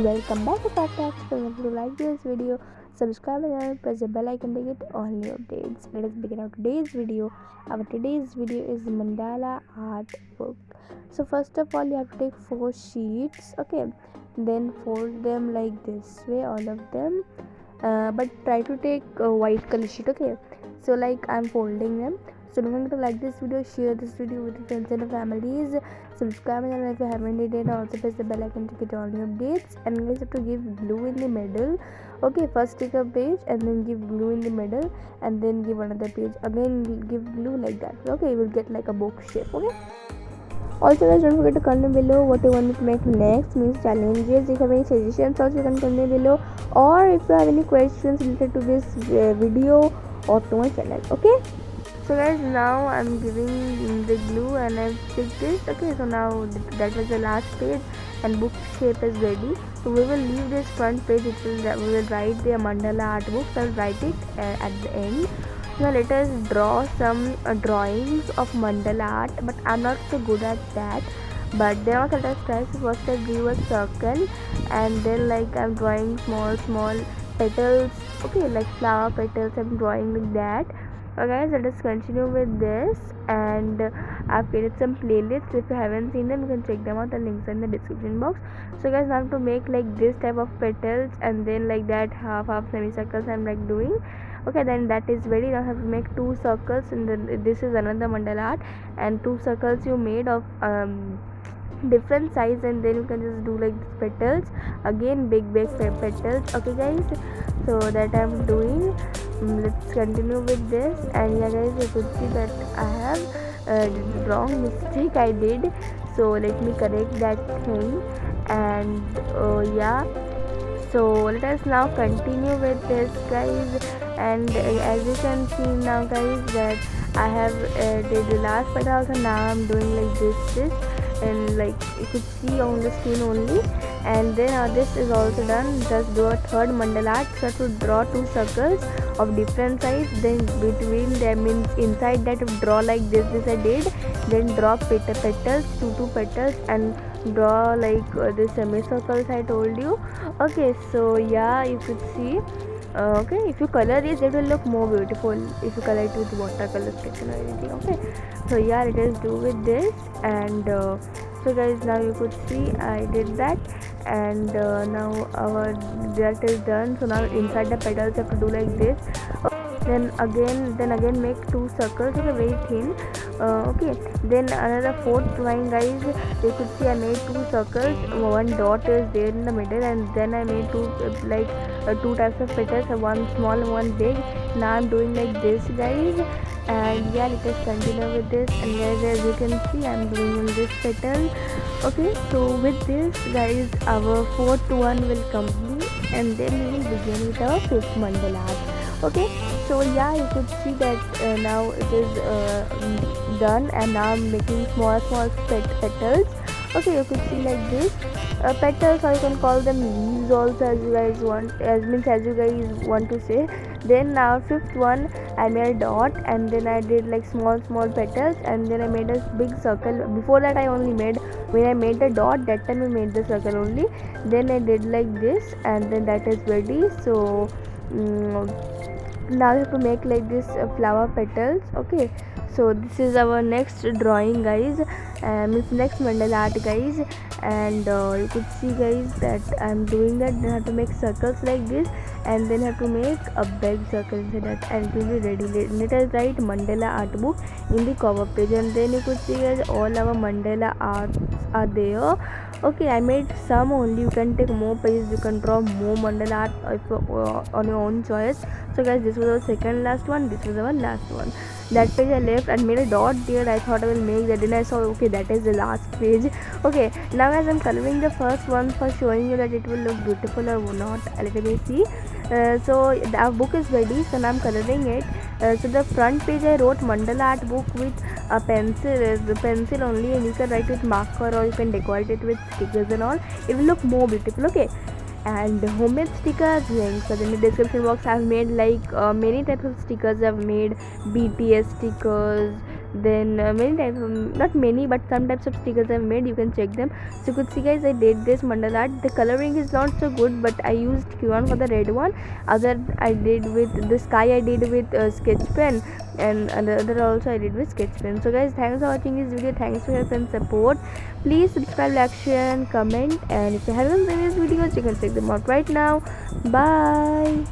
Welcome back to Podcast. If you like this video, subscribe and press the bell icon to get all new updates. Let us begin our today's video. Our today's video is mandala art book. So first of all, you have to take 4 sheets. Okay, then fold them like this way, all of them. But try to take a white color sheet. Okay, so like I'm folding them. So don't forget to like this video, share this video with your friends and families, subscribe my channel if you haven't did it, also press the bell icon to get all new updates. And guys, have to give glue in the middle. Okay, first take a page and then give glue in the middle, and then give another page, again give glue like that. Okay, you will get like a book shape. Okay, also guys, don't forget to comment below what you want me to make next, means challenges. If you have any suggestions also you can comment below, or if you have any questions related to this video or to my channel. Okay, so guys, now I'm giving the glue and I've sticked this. Okay, so now that was the last page and book shape is ready. So we will leave this front page. We will write the mandala art book. So I'll write it at the end. Now let us draw some drawings of mandala art, but I'm not so good at that. But then also let us try. So first I drew a circle, and then like I'm drawing small petals. Okay, like flower petals. I'm drawing like that. Okay guys, let us continue with this, and I've created some playlists. If you haven't seen them, you can check them out. The links in the description box. So guys, now to make like this type of petals, and then like that half semicircles I'm like doing. Okay, then that is ready. Now I have to make 2 circles, and then this is another mandala art, and 2 circles you made of different size, and then you can just do like this petals again, big petals. Okay guys, so that I'm doing. Let's continue with this. And yeah guys, you could see that I have wrong mistake I did, so let me correct that thing. And yeah, so let us now continue with this guys. And as you can see now guys, that I have did the last part also. Now I'm doing like this, and like you could see on the screen only. And then this is also done. Just do a third mandala art. So to draw 2 circles of different size, then between them, means inside that draw like this I did. Then draw petals, 2 petals, and draw like the semicircles I told you. Okay, so yeah, you could see. Okay, if you color this, it will look more beautiful if you color it with watercolor sketch or anything. Okay, so yeah, let us do with this. And so guys, now you could see I did that. And now our that is done. So now inside the petals you have to do like this. Then again make 2 circles. Okay, very thin. Okay, then another 4th line guys, you could see I made 2 circles. One dot is there in the middle, and then I made 2 types of petals, one small and one big. Now I'm doing like this guys. And yeah, let us continue with this. And guys, as you can see, I'm doing in this petal. Okay, so with this guys, our 4th one will complete, and then we will begin with our 5th mandala art. Okay, so yeah, you could see that now it is done, and now I'm making small petals. Okay, you could see like this petals, or you can call them leaves also, as you guys want, as you guys want to say. Then now 5th one, I made a dot, and then I did like small petals, and then I made a big circle. Before that I only made, when I made the dot, that time I made the circle only. Then I did like this, and then that is ready. So now you have to make like this flower petals. Okay, so this is our next drawing guys, means next mandala art guys. And you could see guys that I'm doing that. Then I have to make circles like this, and then have to make a big circle inside that, and it will be ready. Let us write mandala art book in the cover page. And then you could see guys, all our mandala arts are there. Okay, I made some only. You can take more pages, you can draw more mandala art if, on your own choice. So guys, this was our second last one, this was our last one. That page I left and made a dot there. I thought I will make that, then I saw okay, that is the last page. Okay, now guys, I'm coloring the first one for showing you that it will look beautiful or not. Let me see. So our book is ready, so now I'm coloring it. So the front page I wrote mandala art book with a pencil only, and you can write with marker, or you can decorate it with stickers and all. It will look more beautiful. Okay, and homemade stickers links are in the description box. I've made like many types of stickers. I've made BTS stickers, Then many types not many but some types of stickers I've made, you can check them. So you could see guys, I did this mandala art. The coloring is not so good, but I used Q1 for the red one. Other I did with the sky, I did with sketch pen, and other also I did with sketch pen. So guys, thanks for watching this video, thanks for your friends support. Please subscribe, like, share and comment, and if you haven't seen these videos, you can check them out right now. Bye.